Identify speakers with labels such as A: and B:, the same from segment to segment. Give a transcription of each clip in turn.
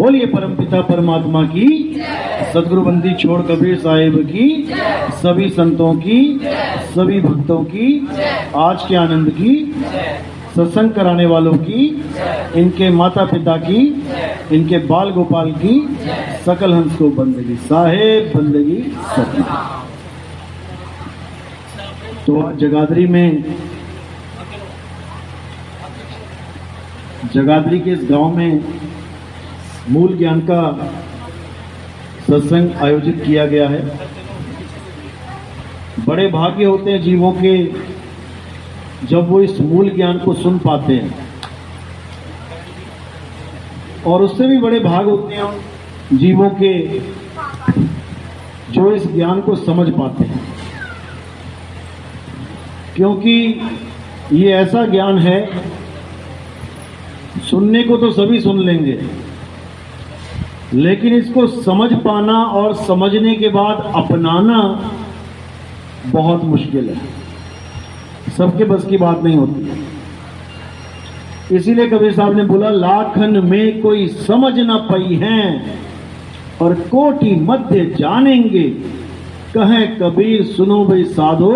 A: बोलिए परमपिता परमात्मा की, सदगुरु बंदी छोड़ कबीर साहिब की, सभी संतों की, सभी भक्तों की, आज के आनंद की, सत्संग कराने वालों की, इनके माता पिता की, इनके बाल गोपाल की, सकल हंस को बंदगी साहेब बंदगी सती। तो आज जगाधरी के इस गांव में मूल ज्ञान का सत्संग आयोजित किया गया है। बड़े भाग्य होते हैं जीवों के जब वो इस मूल ज्ञान को सुन पाते हैं, और उससे भी बड़े भाग होते हैं जीवों के जो इस ज्ञान को समझ पाते हैं, क्योंकि ये ऐसा ज्ञान है, सुनने को तो सभी सुन लेंगे, लेकिन इसको समझ पाना और समझने के बाद अपनाना बहुत मुश्किल है, सबके बस की बात नहीं होती। इसीलिए कबीर साहब ने बोला, लाखन में कोई समझ न पई हैं और कोटि मध्य जानेंगे, कहें कबीर सुनो भाई साधो,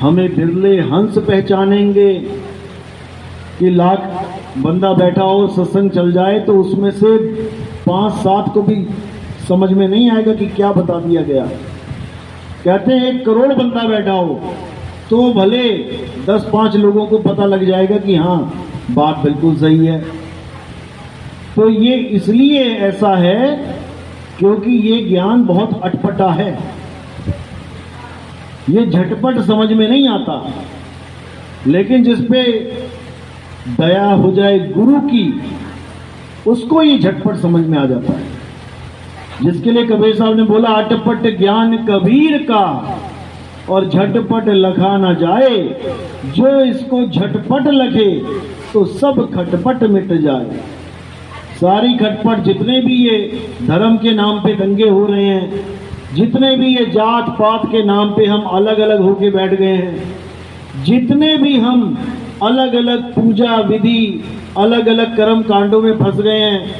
A: हमें बिरले हंस पहचानेंगे। कि लाख बंदा बैठा हो, सत्संग चल जाए तो उसमें से 5-7 को भी समझ में नहीं आएगा कि क्या बता दिया गया। कहते हैं 1 करोड़ बंदा बैठा हो तो भले 10-5 लोगों को पता लग जाएगा कि हाँ बात बिल्कुल सही है। तो ये इसलिए ऐसा है क्योंकि ये ज्ञान बहुत अटपटा है, ये झटपट समझ में नहीं आता, लेकिन जिसपे दया हो जाए गुरु की, उसको ये झटपट समझ में आ जाता है। जिसके लिए कबीर साहब ने बोला, अटपट ज्ञान कबीर का और झटपट लखा न जाए, जो इसको झटपट लखे तो सब खटपट मिट जाए। सारी खटपट, जितने भी ये धर्म के नाम पे दंगे हो रहे हैं, जितने भी ये जात पात के नाम पे हम अलग अलग होके बैठ गए हैं, जितने भी हम अलग अलग पूजा विधि, अलग अलग कर्म कांडों में फंस गए हैं,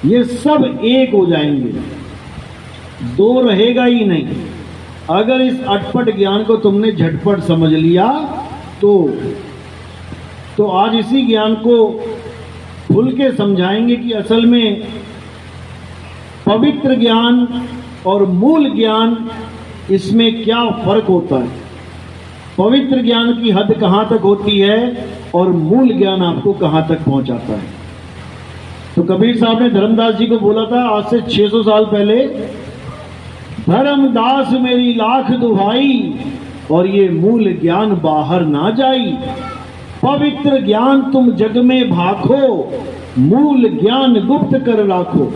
A: ये सब एक हो जाएंगे, 2 रहेगा ही नहीं। अगर इस अटपट ज्ञान को तुमने झटपट समझ लिया तो आज इसी ज्ञान को खुल के समझाएंगे कि असल में पवित्र ज्ञान और मूल ज्ञान, इसमें क्या फर्क होता है, पवित्र ज्ञान की हद कहां तक होती है और मूल ज्ञान आपको कहां तक पहुंचाता है। तो कबीर साहब ने धर्मदास जी को बोला था आज से 600 साल पहले, धर्मदास मेरी लाख दुहाई और ये मूल ज्ञान बाहर ना जाई, पवित्र ज्ञान तुम जग में भाखो, मूल ज्ञान गुप्त कर राखो।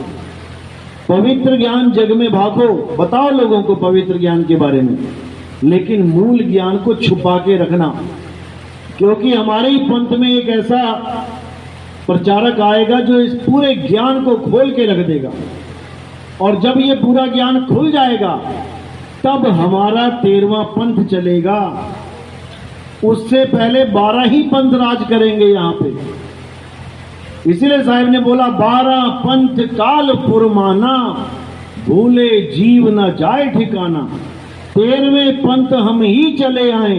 A: पवित्र ज्ञान जग में भाखो, बताओ लोगों को पवित्र ज्ञान के बारे में, लेकिन मूल ज्ञान को छुपा के रखना, क्योंकि हमारे ही पंथ में एक ऐसा प्रचारक आएगा जो इस पूरे ज्ञान को खोल के रख देगा, और जब ये पूरा ज्ञान खुल जाएगा तब हमारा 13वां पंथ चलेगा। उससे पहले 12 ही पंथ राज करेंगे यहाँ पे। इसीलिए साहिब ने बोला, 12 पंथ काल पुरमाना, भूले जीव न जाए ठिकाना, 13वें पंथ हम ही चले आए,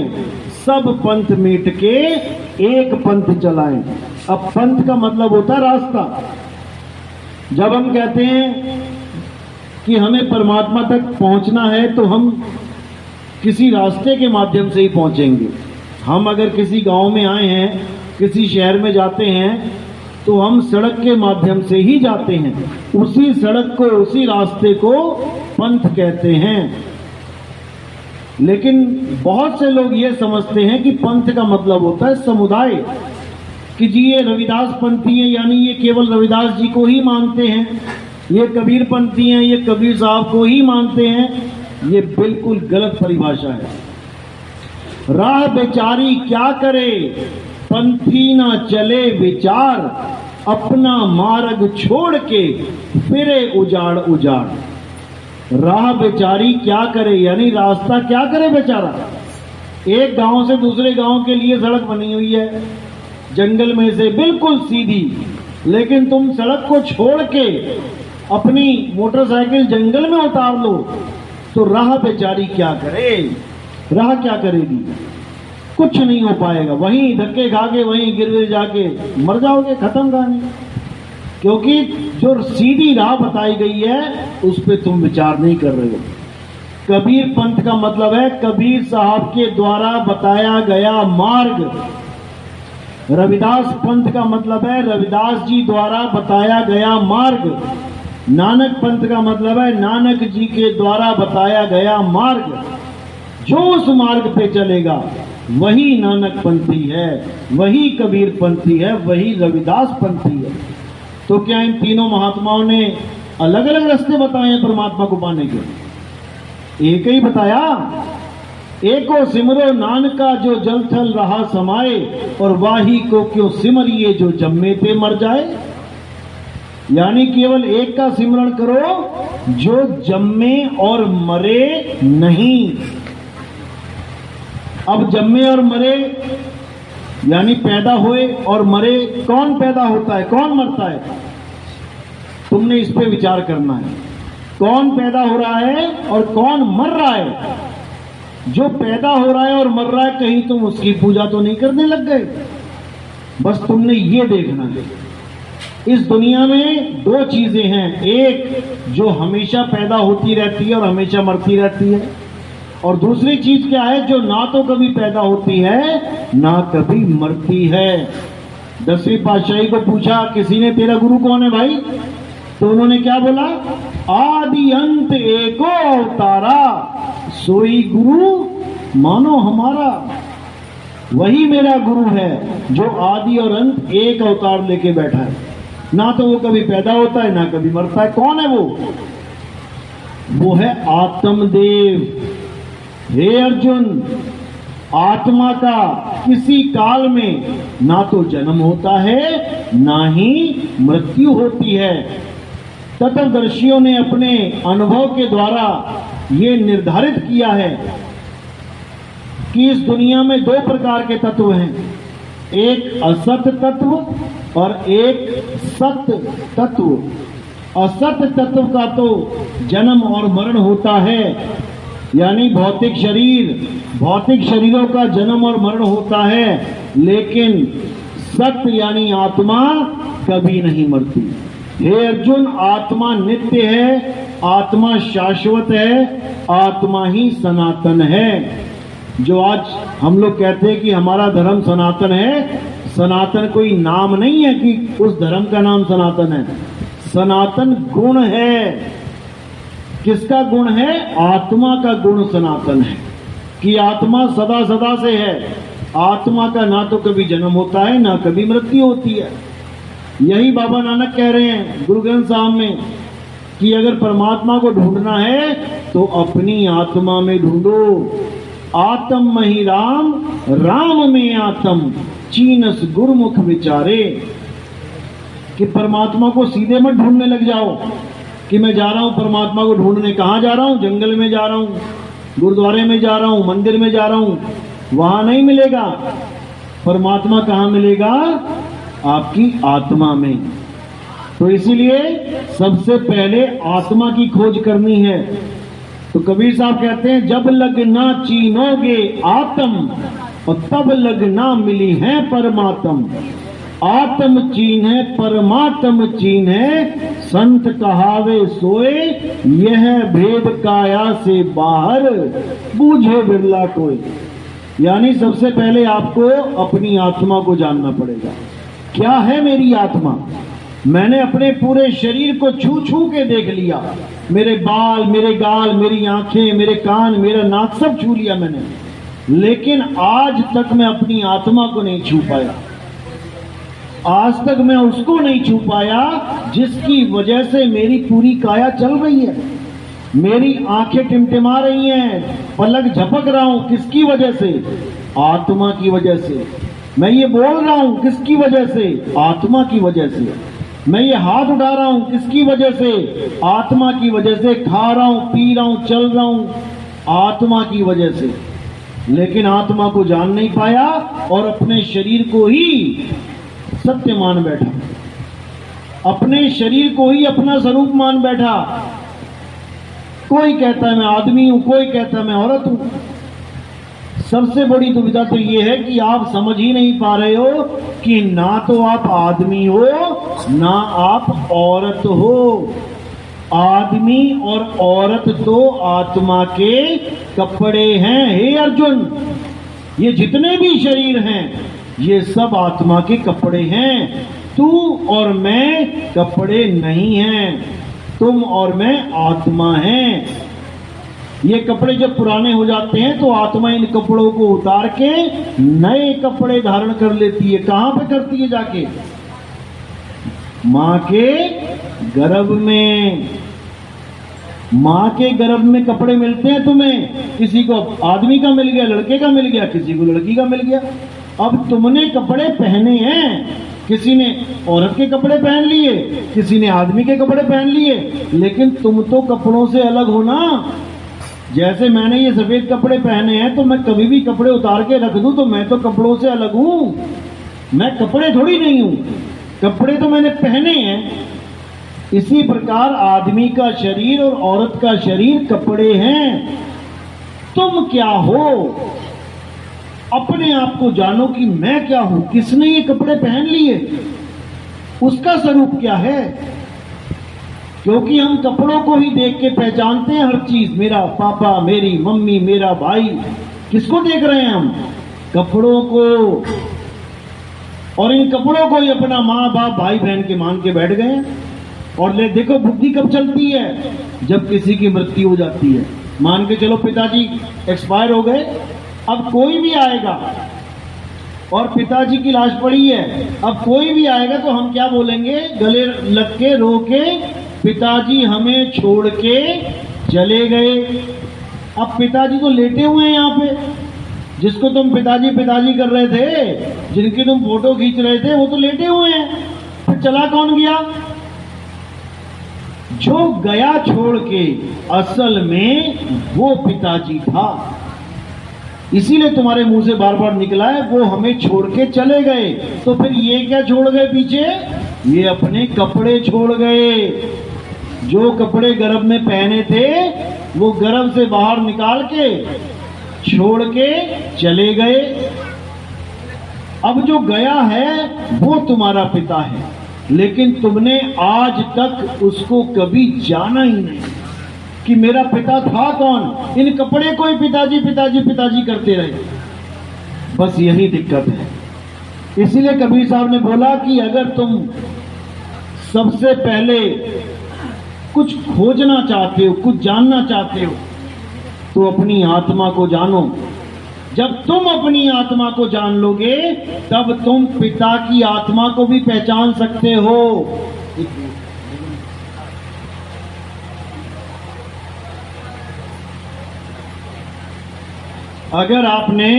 A: सब पंथ मिट के एक पंथ चलाएं। अब पंथ का मतलब होता है रास्ता। जब हम कहते हैं कि हमें परमात्मा तक पहुंचना है तो हम किसी रास्ते के माध्यम से ही पहुंचेंगे। हम अगर किसी गांव में आए हैं, किसी शहर में जाते हैं, तो हम सड़क के माध्यम से ही जाते हैं। उसी सड़क को, उसी रास्ते को पंथ कहते हैं। लेकिन बहुत से लोग ये समझते हैं कि पंथ का मतलब होता है समुदाय, कि जी ये रविदास पंथी हैं, यानी ये केवल रविदास जी को ही मानते हैं, ये कबीर पंथी हैं, ये कबीर साहब को ही मानते हैं। ये बिल्कुल गलत परिभाषा है। राह बेचारी क्या करे, पंथी ना चले विचार, अपना मार्ग छोड़ के फिरे उजाड़ उजाड़। राह बेचारी क्या करे, यानी रास्ता क्या करे बेचारा। एक गांव से दूसरे गांव के लिए सड़क बनी हुई है, जंगल में से बिल्कुल सीधी, लेकिन तुम सड़क को छोड़ के अपनी मोटरसाइकिल जंगल में उतार लो तो राह बेचारी क्या करे, राह क्या करेगी, कुछ नहीं हो पाएगा, वहीं धक्के खा के वहीं गिर जाके मर जाओगे, खत्म कहानी। क्योंकि जो सीधी राह बताई गई है उस पर तुम विचार नहीं कर रहे हो। कबीर पंथ का मतलब है कबीर साहब के द्वारा बताया गया मार्ग। रविदास पंथ का मतलब है रविदास जी द्वारा बताया गया मार्ग। नानक पंथ का मतलब है नानक जी के द्वारा बताया गया मार्ग। जो उस मार्ग पे चलेगा वही नानक पंथी है, वही कबीर पंथी है, वही रविदास पंथी है। तो क्या इन तीनों महात्माओं ने अलग अलग रास्ते बताए हैं परमात्मा को पाने के? एक ही बताया। एको सिमरो नानका जो जल थल रहा समाए, और वाही को क्यों सिमरिए जो जम्मे ते मर जाए। यानी केवल एक का सिमरण करो जो जम्मे और मरे नहीं। अब जम्मे और मरे यानी पैदा हुए और मरे, कौन पैदा होता है कौन मरता है? तुमने इस पे विचार करना है। कौन पैदा हो रहा है और कौन मर रहा है? जो पैदा हो रहा है और मर रहा है कहीं तुम उसकी पूजा तो नहीं करने लग गए? बस तुमने ये देखना है। इस दुनिया में दो चीजें हैं, एक जो हमेशा पैदा होती रहती है और हमेशा मरती रहती है, और दूसरी चीज क्या है जो ना तो कभी पैदा होती है ना कभी मरती है। 10वीं पातशाही को पूछा किसी ने तेरा गुरु कौन है भाई? तो उन्होंने क्या बोला? आदि अंत एको अवतारा, सोई गुरु मानो हमारा। वही मेरा गुरु है जो आदि और अंत एक अवतार लेके बैठा है। ना तो वो कभी पैदा होता है ना कभी मरता है। कौन है वो? वो है आत्मदेव। हे अर्जुन, आत्मा का किसी काल में ना तो जन्म होता है ना ही मृत्यु होती है। तत्वदर्शियों ने अपने अनुभव के द्वारा ये निर्धारित किया है कि इस दुनिया में दो प्रकार के तत्व हैं, एक असत तत्व और एक सत तत्व। असत तत्व का तो जन्म और मरण होता है, यानी भौतिक शरीर, भौतिक शरीरों का जन्म और मरण होता है, लेकिन सत्य यानी आत्मा कभी नहीं मरती। हे अर्जुन, आत्मा नित्य है, आत्मा शाश्वत है, आत्मा ही सनातन है। जो आज हम लोग कहते हैं कि हमारा धर्म सनातन है, सनातन कोई नाम नहीं है कि उस धर्म का नाम सनातन है। सनातन गुण है। किसका गुण है? आत्मा का गुण सनातन है कि आत्मा सदा सदा से है। आत्मा का ना तो कभी जन्म होता है ना कभी मृत्यु होती है। यही बाबा नानक कह रहे हैं गुरु ग्रंथ साहब में कि अगर परमात्मा को ढूंढना है तो अपनी आत्मा में ढूंढो। आत्म मही राम, राम में आत्म, चीनस गुरुमुख विचारे। कि परमात्मा को सीधे मत ढूंढने लग जाओ कि मैं जा रहा हूं परमात्मा को ढूंढने। कहां जा रहा हूं? जंगल में जा रहा हूं, गुरुद्वारे में जा रहा हूं, मंदिर में जा रहा हूं। वहां नहीं मिलेगा। परमात्मा कहां मिलेगा? आपकी आत्मा में। तो इसीलिए सबसे पहले आत्मा की खोज करनी है। तो कबीर साहब कहते हैं जब लग ना चीनोगे आत्म, और तब लग ना मिली है परमात्म। आत्म चीन है परमात्म चीन है, संत कहावे सोए, यह भेद काया से बाहर, बूझे बिरला कोई। यानी सबसे पहले आपको अपनी आत्मा को जानना पड़ेगा। क्या है मेरी आत्मा? मैंने अपने पूरे शरीर को छू छू के देख लिया। मेरे बाल, मेरे गाल, मेरी आंखें, मेरे कान, मेरा नाक सब छू लिया मैंने, लेकिन आज तक मैं अपनी आत्मा को नहीं छू पाया। आज तक मैं उसको नहीं छू पाया जिसकी वजह से मेरी पूरी काया चल रही है। मेरी आंखें टिमटिमा रही हैं, पलक झपक रहा हूं, किसकी वजह से? आत्मा की वजह से। मैं ये बोल रहा हूं, किसकी वजह से? आत्मा की वजह से। मैं ये हाथ उठा रहा हूं, किसकी वजह से? आत्मा की वजह से। खा रहा हूं, पी रहा हूं, चल रहा हूं, आत्मा की वजह से। लेकिन आत्मा को जान नहीं पाया और अपने शरीर को ही सत्य मान बैठा। अपने शरीर को ही अपना स्वरूप मान बैठा। कोई कहता है मैं आदमी हूं, कोई कहता है मैं औरत हूं। सबसे बड़ी दुविधा तो यह है कि आप समझ ही नहीं पा रहे हो कि ना तो आप आदमी हो ना आप औरत हो। आदमी और औरत तो आत्मा के कपड़े हैं। हे अर्जुन, ये जितने भी शरीर हैं ये सब आत्मा के कपड़े हैं। तू और मैं कपड़े नहीं हैं, तुम और मैं आत्मा हैं। ये कपड़े जब पुराने हो जाते हैं तो आत्मा इन कपड़ों को उतार के नए कपड़े धारण कर लेती है। कहां पे करती है? जाके मां के गर्भ में। मां के गर्भ में कपड़े मिलते हैं तुम्हें। किसी को आदमी का मिल गया, लड़के का मिल गया, किसी को लड़की का मिल गया। अब तुमने कपड़े पहने हैं। किसी ने औरत के कपड़े पहन लिए, किसी ने आदमी के कपड़े पहन लिए, लेकिन तुम तो कपड़ों से अलग हो ना। जैसे मैंने ये सफेद कपड़े पहने हैं तो मैं कभी भी कपड़े उतार के रख दूं तो मैं तो कपड़ों से अलग हूं। मैं कपड़े थोड़ी नहीं हूं, कपड़े तो मैंने पहने हैं। इसी प्रकार आदमी का शरीर और औरत का शरीर कपड़े हैं। तुम क्या हो? अपने आप को जानो कि मैं क्या हूं। किसने ये कपड़े पहन लिए, उसका स्वरूप क्या है? क्योंकि हम कपड़ों को ही देख के पहचानते हैं हर चीज। मेरा पापा, मेरी मम्मी, मेरा भाई, किसको देख रहे हैं हम? कपड़ों को। और इन कपड़ों को ही अपना माँ बाप, भाई बहन के मान के बैठ गए। और ले देखो बुद्धि कब चलती है? जब किसी की मृत्यु हो जाती है। मान के चलो पिताजी एक्सपायर हो गए, अब कोई भी आएगा और पिताजी की लाश पड़ी है, अब कोई भी आएगा तो हम क्या बोलेंगे? गले लग के रो के, पिताजी हमें छोड़ के चले गए। अब पिताजी तो लेटे हुए हैं यहाँ पे। जिसको तुम पिताजी पिताजी कर रहे थे, जिनकी तुम फोटो खींच रहे थे, वो तो लेटे हुए हैं। फिर चला कौन गया? जो गया छोड़ के, असल में वो पिताजी था। इसीलिए तुम्हारे मुंह से बार बार निकला है वो हमें छोड़ के चले गए। तो फिर ये क्या छोड़ गए पीछे? ये अपने कपड़े छोड़ गए। जो कपड़े गर्भ में पहने थे वो गर्भ से बाहर निकाल के छोड़ के चले गए। अब जो गया है वो तुम्हारा पिता है, लेकिन तुमने आज तक उसको कभी जाना ही नहीं कि मेरा पिता था कौन। इन कपड़े को ही पिताजी पिताजी पिताजी करते रहे। बस यही दिक्कत है। इसीलिए कबीर साहब ने बोला कि अगर तुम सबसे पहले कुछ खोजना चाहते हो, कुछ जानना चाहते हो, तो अपनी आत्मा को जानो। जब तुम अपनी आत्मा को जान लोगे तब तुम पिता की आत्मा को भी पहचान सकते हो। अगर आपने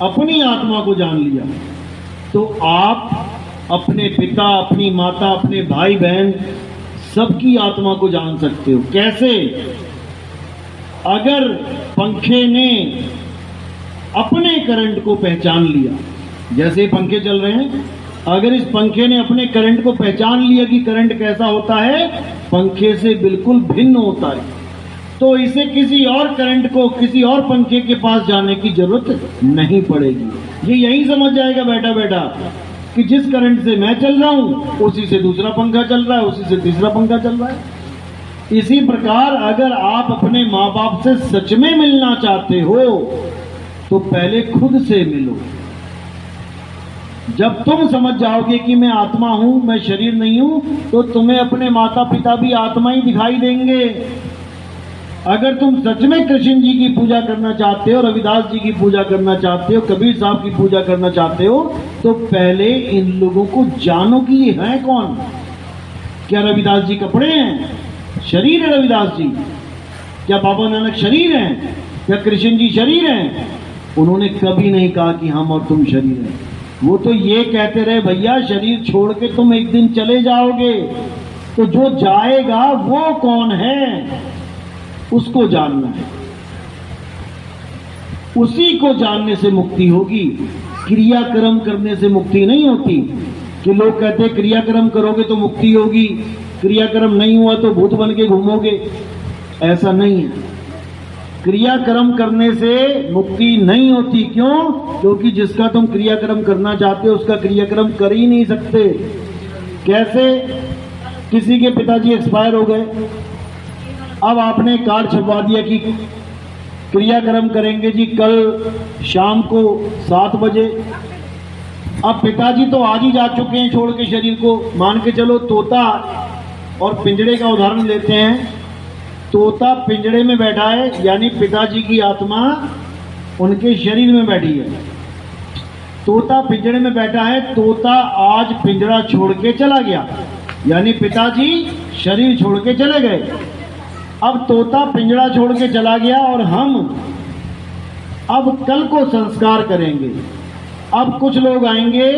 A: अपनी आत्मा को जान लिया तो आप अपने पिता, अपनी माता, अपने भाई बहन सबकी आत्मा को जान सकते हो। कैसे? अगर पंखे ने अपने करंट को पहचान लिया, जैसे पंखे चल रहे हैं, अगर इस पंखे ने अपने करंट को पहचान लिया कि करंट कैसा होता है, पंखे से बिल्कुल भिन्न होता है, तो इसे किसी और करंट को, किसी और पंखे के पास जाने की जरूरत नहीं पड़ेगी। ये यही समझ जाएगा बैठा बैठा कि जिस करंट से मैं चल रहा हूं उसी से दूसरा पंखा चल रहा है, उसी से तीसरा पंखा चल रहा है। इसी प्रकार अगर आप अपने माँ बाप से सच में मिलना चाहते हो तो पहले खुद से मिलो। जब तुम समझ जाओगे कि मैं आत्मा हूं, मैं शरीर नहीं हूं, तो तुम्हें अपने माता पिता भी आत्मा ही दिखाई देंगे। अगर तुम सच में कृष्ण जी की पूजा करना चाहते हो, रविदास जी की पूजा करना चाहते हो, कबीर साहब की पूजा करना चाहते हो, तो पहले इन लोगों को जानो कि ये हैं कौन। क्या रविदास जी कपड़े हैं? शरीर है रविदास जी। क्या बाबा नानक शरीर हैं? क्या कृष्ण जी शरीर हैं? उन्होंने कभी नहीं कहा कि हम और तुम शरीर हैं। वो तो ये कहते रहे, भैया शरीर छोड़ के तुम एक दिन चले जाओगे, तो जो जाएगा वो कौन है उसको जानना है। उसी को जानने से मुक्ति होगी। क्रियाक्रम करने से मुक्ति नहीं होती। कि लोग कहते हैं क्रियाक्रम करोगे तो मुक्ति होगी, क्रियाक्रम नहीं हुआ तो भूत बन के घूमोगे। ऐसा नहीं है, क्रियाक्रम करने से मुक्ति नहीं होती। क्यों? क्योंकि जिसका तुम क्रियाक्रम करना चाहते हो उसका क्रियाक्रम कर ही नहीं सकते। कैसे? किसी के पिताजी एक्सपायर हो गए, अब आपने कार्ड छपवा दिया कि क्रियाक्रम करेंगे जी कल शाम को 7 बजे। अब पिताजी तो आज ही जा चुके हैं छोड़ के शरीर को। मान के चलो तोता और पिंजड़े का उदाहरण लेते हैं। तोता पिंजड़े में बैठा है, यानी पिताजी की आत्मा उनके शरीर में बैठी है। तोता पिंजड़े में बैठा है, तोता आज पिंजड़ा छोड़ के चला गया, यानी पिताजी शरीर छोड़ के चले गए। अब तोता पिंजड़ा छोड़ के चला गया और हम अब कल को संस्कार करेंगे। अब कुछ लोग आएंगे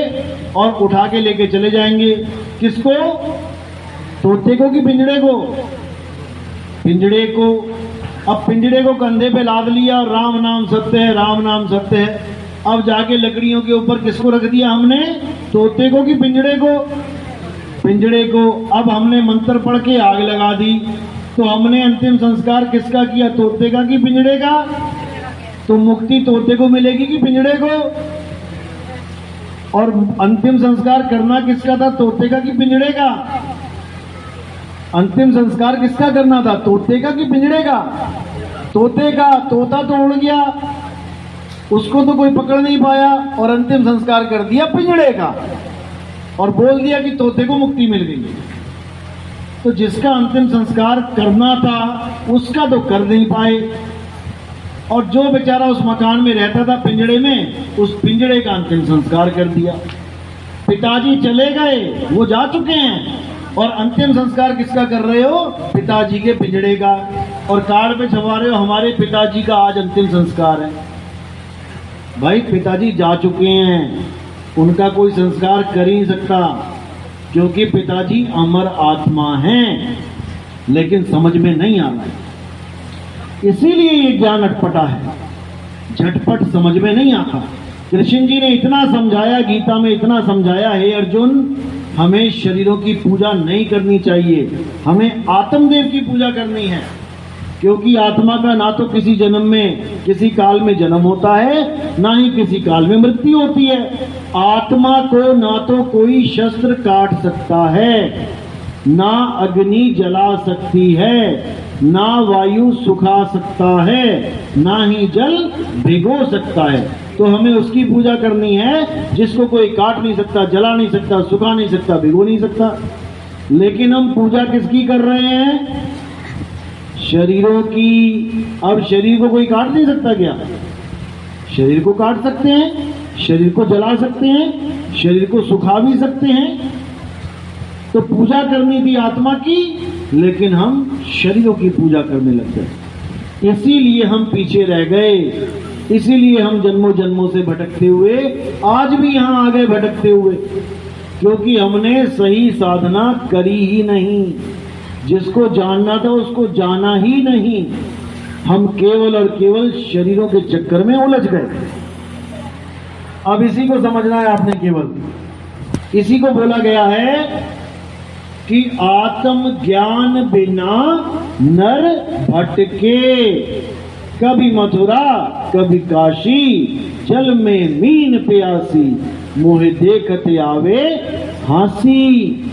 A: और उठा के लेके चले जाएंगे। किसको? तोते को कि पिंजड़े को? पिंजड़े को। अब पिंजड़े को कंधे पे लाद लिया और राम नाम सत्य है, राम नाम सत्य है। अब जाके लकड़ियों के ऊपर किसको रख दिया हमने? तोते को कि पिंजड़े को? पिंजड़े को। अब हमने मंत्र पढ़ के आग लगा दी, तो हमने अंतिम संस्कार किसका किया? तोते का कि पिंजड़े का? तो मुक्ति तोते को मिलेगी कि पिंजड़े को? और अंतिम संस्कार करना किसका था? तोते का कि पिंजड़े का? अंतिम संस्कार किसका करना था? तोते का कि पिंजड़े का? तोते का। तोता तो उड़ गया, उसको तो कोई पकड़ नहीं पाया, और अंतिम संस्कार कर दिया पिंजड़े का और बोल दिया कि तोते को मुक्ति मिल गई। तो जिसका अंतिम संस्कार करना था उसका तो कर नहीं पाए, और जो बेचारा उस मकान में रहता था पिंजड़े में, उस पिंजड़े का अंतिम संस्कार कर दिया। पिताजी चले गए, वो जा चुके हैं, और अंतिम संस्कार किसका कर रहे हो? पिताजी के पिंजड़े का। और कार्ड पे छपा रहे हो हमारे पिताजी का आज अंतिम संस्कार है। भाई पिताजी जा चुके हैं, उनका कोई संस्कार कर ही नहीं सकता, क्योंकि पिताजी अमर आत्मा हैं, लेकिन समझ में नहीं आ रहा है। इसीलिए ये ज्ञान अटपटा है, झटपट समझ में नहीं आता। कृष्ण जी ने इतना समझाया, गीता में इतना समझाया, हे अर्जुन हमें शरीरों की पूजा नहीं करनी चाहिए, हमें आत्मदेव की पूजा करनी है। क्योंकि आत्मा का ना तो किसी जन्म में किसी काल में जन्म होता है, ना ही किसी काल में मृत्यु होती है। आत्मा को ना तो कोई शस्त्र काट सकता है, ना अग्नि जला सकती है, ना वायु सुखा सकता है, ना ही जल भिगो सकता है। तो हमें उसकी पूजा करनी है जिसको कोई काट नहीं सकता, जला नहीं सकता, सुखा नहीं सकता, भिगो नहीं सकता। लेकिन हम पूजा किसकी कर रहे हैं? शरीरों की। अब शरीर को कोई काट नहीं सकता क्या? शरीर को काट सकते हैं, शरीर को जला सकते हैं, शरीर को सुखा भी सकते हैं। तो पूजा करनी थी आत्मा की, लेकिन हम शरीरों की पूजा करने लग गए। इसीलिए हम पीछे रह गए, इसीलिए हम जन्मों जन्मों से भटकते हुए आज भी यहां आ गए भटकते हुए, क्योंकि हमने सही साधना करी ही नहीं। जिसको जानना था उसको जाना ही नहीं, हम केवल और केवल शरीरों के चक्कर में उलझ गए। अब इसी को समझना है आपने, केवल इसी को बोला गया है कि आत्म ज्ञान बिना नर भटके, कभी मथुरा कभी काशी, जल में मीन प्यासी, मोहे देखते आवे हासी।